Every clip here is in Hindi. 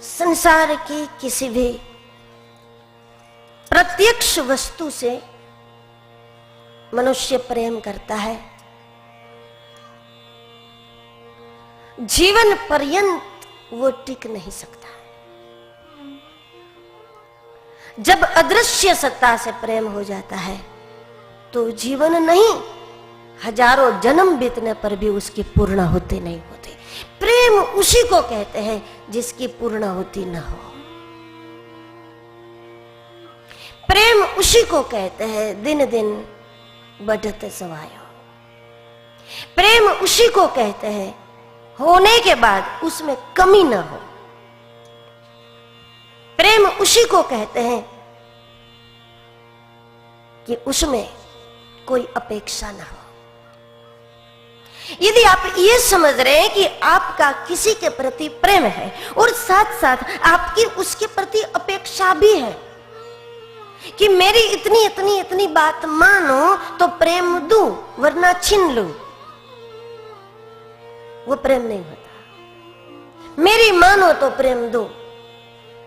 संसार की किसी भी प्रत्यक्ष वस्तु से मनुष्य प्रेम करता है, जीवन पर्यंत वो टिक नहीं सकता। जब अदृश्य सत्ता से प्रेम हो जाता है तो जीवन नहीं, हजारों जन्म बीतने पर भी उसकी पूर्ण होती नहीं होती। प्रेम उसी को कहते हैं जिसकी पूर्ण होती न हो। प्रेम उसी को कहते हैं दिन दिन बढ़ते सवायो। प्रेम उसी को कहते हैं होने के बाद उसमें कमी न हो। प्रेम उसी को कहते हैं कि उसमें कोई अपेक्षा न हो। यदि आप ये समझ रहे हैं कि आपका किसी के प्रति प्रेम है और साथ साथ आपकी उसके प्रति अपेक्षा भी है कि मेरी इतनी इतनी इतनी बात मानो तो प्रेम दूं वरना छीन लूं, वो प्रेम नहीं होता। मेरी मानो तो प्रेम दो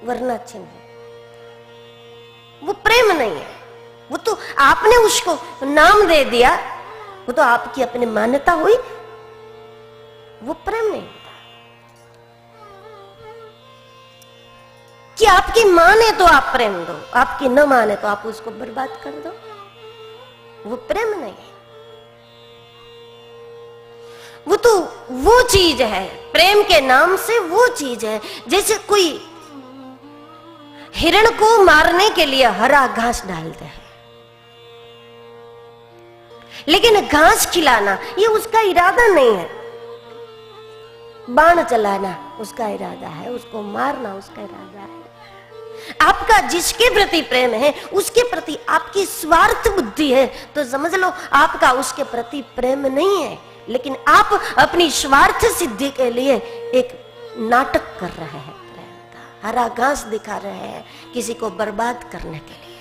वरना छीन लो, वो प्रेम नहीं है। वो तो आपने उसको नाम दे दिया, वो तो आपकी अपनी मान्यता हुई, वो प्रेम नहीं होता। कि आपकी माने तो आप प्रेम दो, आपकी न माने तो आप उसको बर्बाद कर दो, वो प्रेम नहीं है। वो तो वो चीज है, प्रेम के नाम से वो चीज है जैसे कोई हिरण को मारने के लिए हरा घास डालते हैं, लेकिन घास खिलाना ये उसका इरादा नहीं है। बाण चलाना उसका इरादा है, उसको मारना उसका इरादा है। आपका जिसके प्रति प्रेम है उसके प्रति आपकी स्वार्थ बुद्धि है तो समझ लो आपका उसके प्रति प्रेम नहीं है, लेकिन आप अपनी स्वार्थ सिद्धि के लिए एक नाटक कर रहे हैं, प्रेम का हरा घास दिखा रहे हैं किसी को बर्बाद करने के लिए,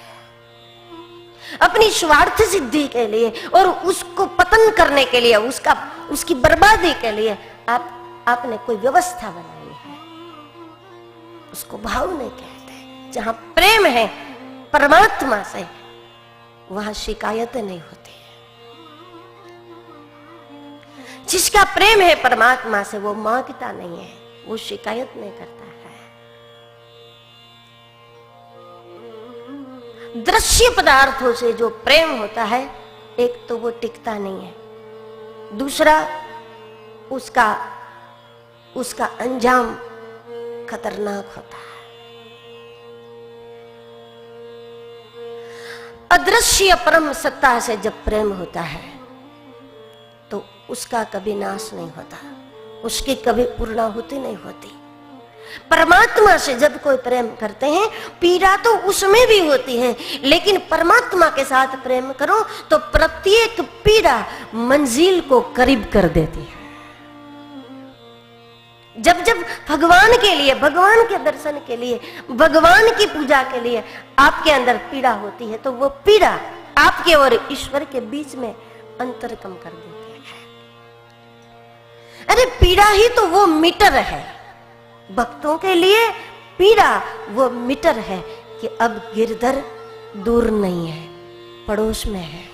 अपनी स्वार्थ सिद्धि के लिए और उसको पतन करने के लिए, उसकी बर्बादी के लिए आपने कोई व्यवस्था बनाई है। उसको भाव नहीं कहते। जहां प्रेम है परमात्मा से वहां शिकायतें नहीं होती है। जिसका प्रेम है परमात्मा से वो मांगता नहीं है, वो शिकायत नहीं करता है। दृश्य पदार्थों से जो प्रेम होता है, एक तो वो टिकता नहीं है, दूसरा उसका अंजाम खतरनाक होता है। अदृश्य परम सत्ता से जब प्रेम होता है तो उसका कभी नाश नहीं होता, उसकी कभी पूर्णाहुति नहीं होती। परमात्मा से जब कोई प्रेम करते हैं पीड़ा तो उसमें भी होती है, लेकिन परमात्मा के साथ प्रेम करो तो प्रत्येक पीड़ा मंजिल को करीब कर देती है। जब जब भगवान के लिए, भगवान के दर्शन के लिए, भगवान की पूजा के लिए आपके अंदर पीड़ा होती है तो वो पीड़ा आपके और ईश्वर के बीच में अंतर कम कर देती है। अरे पीड़ा ही तो वो मीटर है, भक्तों के लिए पीड़ा वो मीटर है कि अब गिरधर दूर नहीं है, पड़ोस में है,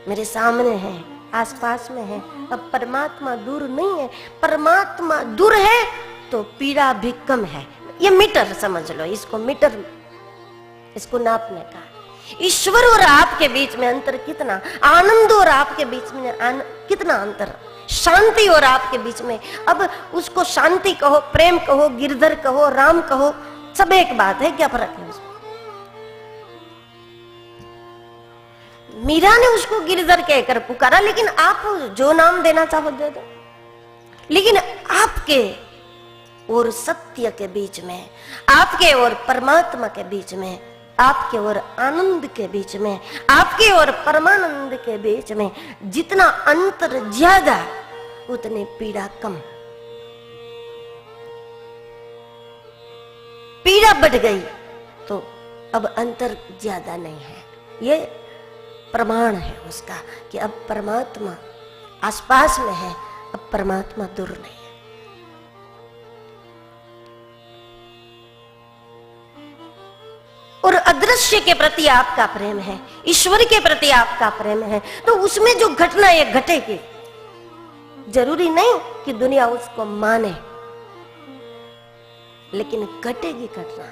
मेरे सामने है, आसपास में है। अब परमात्मा दूर नहीं है, परमात्मा दूर है तो पीड़ा भी कम है। ये मीटर समझ लो, इसको मीटर, इसको नापने का। ईश्वर और आपके बीच में अंतर कितना, आनंद और आपके बीच में कितना अंतर, शांति और आपके बीच में। अब उसको शांति कहो, प्रेम कहो, गिरधर कहो, राम कहो, सब एक बात है, क्या फर्क है उसमें। मीरा ने उसको गिरधर कहकर पुकारा, लेकिन आप जो नाम देना चाहो दे दो। लेकिन आपके और सत्य के बीच में, आपके और परमात्मा के बीच में, आपके और आनंद के बीच में, आपके और परमानंद के बीच में जितना अंतर ज्यादा उतनी पीड़ा कम। पीड़ा बढ़ गई तो अब अंतर ज्यादा नहीं है। ये प्रमाण है उसका कि अब परमात्मा आसपास में है, अब परमात्मा दूर नहीं है। अदृश्य के प्रति आपका प्रेम है, ईश्वर के प्रति आपका प्रेम है, तो उसमें जो घटना ये घटेगी, जरूरी नहीं कि दुनिया उसको माने, लेकिन घटेगी घटना।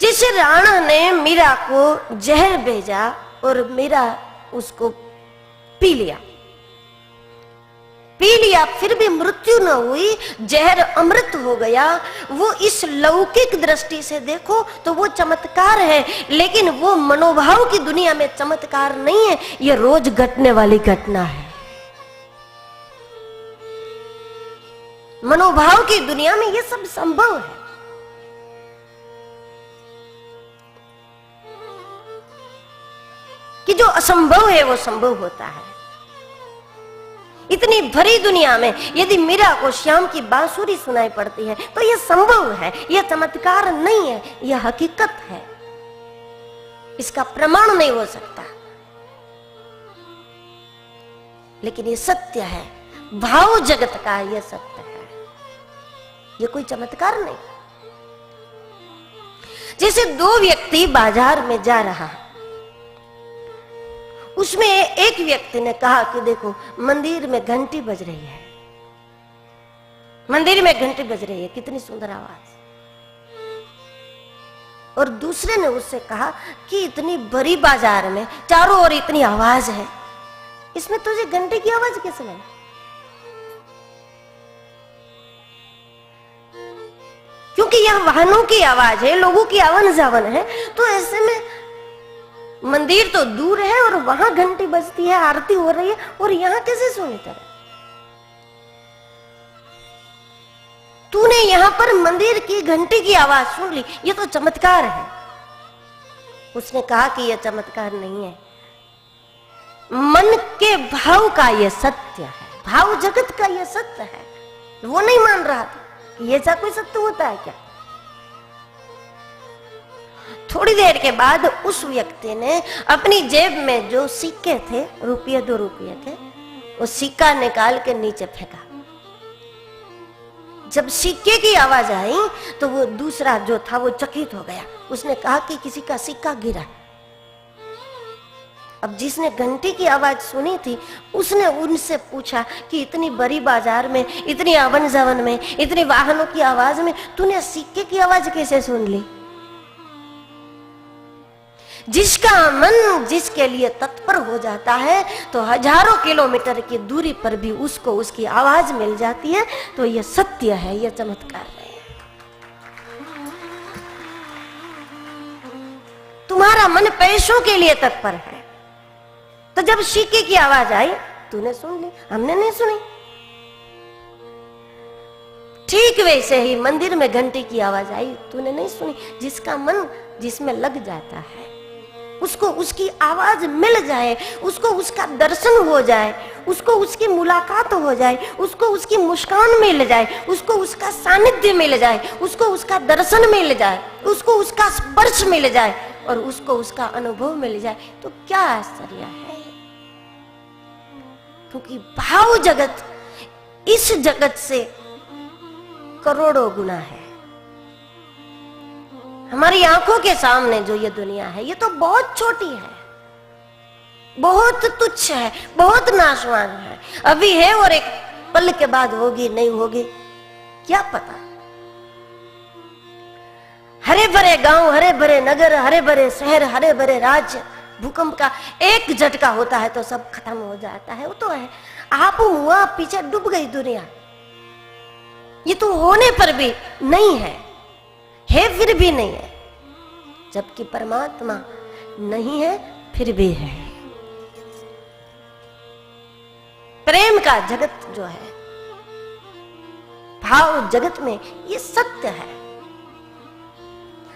जिस राणा ने मीरा को जहर भेजा और मीरा उसको पी लिया, फिर भी मृत्यु न हुई, जहर अमृत हो गया, वो इस लौकिक दृष्टि से देखो तो वो चमत्कार है, लेकिन वो मनोभाव की दुनिया में चमत्कार नहीं है, ये रोज घटने वाली घटना है। मनोभाव की दुनिया में ये सब संभव है। कि जो असंभव है वो संभव होता है। इतनी भरी दुनिया में यदि मीरा को श्याम की बांसुरी सुनाई पड़ती है तो यह संभव है, यह चमत्कार नहीं है, यह हकीकत है, इसका प्रमाण नहीं हो सकता, लेकिन यह सत्य है, भाव जगत का यह सत्य है, यह कोई चमत्कार नहीं। जैसे दो व्यक्ति बाजार में जा रहा है, उसमें एक व्यक्ति ने कहा कि देखो मंदिर में घंटी बज रही है, मंदिर में घंटी बज रही है, कितनी सुंदर आवाज। और दूसरे ने उससे कहा कि इतनी बड़ी बाजार में चारों ओर इतनी आवाज है, इसमें तुझे घंटे की आवाज कैसे लगी? क्योंकि यह वाहनों की आवाज है, लोगों की आवन जावन है, तो ऐसे में मंदिर तो दूर है और वहां घंटी बजती है, आरती हो रही है, और यहां कैसे सुनी तरह? तूने यहां पर मंदिर की घंटी की आवाज सुन ली, ये तो चमत्कार है। उसने कहा कि यह चमत्कार नहीं है, मन के भाव का यह सत्य है, भाव जगत का यह सत्य है। वो नहीं मान रहा था कि ऐसा कोई सत्य होता है क्या। थोड़ी देर के बाद उस व्यक्ति ने अपनी जेब में जो सिक्के थे, रुपये 2 रुपये थे, वो सिक्का निकाल के नीचे फेंका। जब सिक्के की आवाज आई तो वो दूसरा जो था वो चकित हो गया, उसने कहा कि किसी का सिक्का गिरा। अब जिसने घंटी की आवाज सुनी थी उसने उनसे पूछा कि इतनी बड़ी बाजार में, इतनी आवन जावन में, इतनी वाहनों की आवाज में तूने सिक्के की आवाज कैसे सुन ली? जिसका मन जिसके लिए तत्पर हो जाता है तो हजारों किलोमीटर की दूरी पर भी उसको उसकी आवाज मिल जाती है, तो यह सत्य है, यह चमत्कार नहीं है। तुम्हारा मन पैसों के लिए तत्पर है, तो जब सिक्के की आवाज आई तूने सुन ली, हमने नहीं सुनी। ठीक वैसे ही मंदिर में घंटी की आवाज आई, तूने नहीं सुनी। जिसका मन जिसमें लग जाता है, उसको उसकी आवाज मिल जाए, उसको उसका दर्शन हो जाए, उसको उसकी मुलाकात हो जाए, उसको उसकी मुस्कान मिल जाए, उसको उसका सानिध्य मिल जाए, उसको उसका दर्शन मिल जाए, उसको उसका स्पर्श मिल जाए और उसको उसका अनुभव मिल जाए, तो क्या आश्चर्य है। क्योंकि भाव जगत इस जगत से करोड़ों गुना है। हमारी आंखों के सामने जो ये दुनिया है ये तो बहुत छोटी है, बहुत तुच्छ है, बहुत नाशवान है, अभी है और एक पल के बाद होगी नहीं होगी क्या पता। हरे भरे गांव, हरे भरे नगर, हरे भरे शहर, हरे भरे राज्य, भूकंप का एक झटका होता है तो सब खत्म हो जाता है। वो तो है, आप हुआ पीछे डूब गई दुनिया, ये तो होने पर भी नहीं है फिर भी नहीं है, जबकि परमात्मा नहीं है फिर भी है। प्रेम का जगत जो है, भाव जगत में ये सत्य है।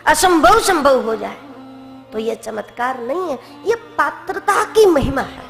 असंभव संभव हो जाए तो ये चमत्कार नहीं है, ये पात्रता की महिमा है।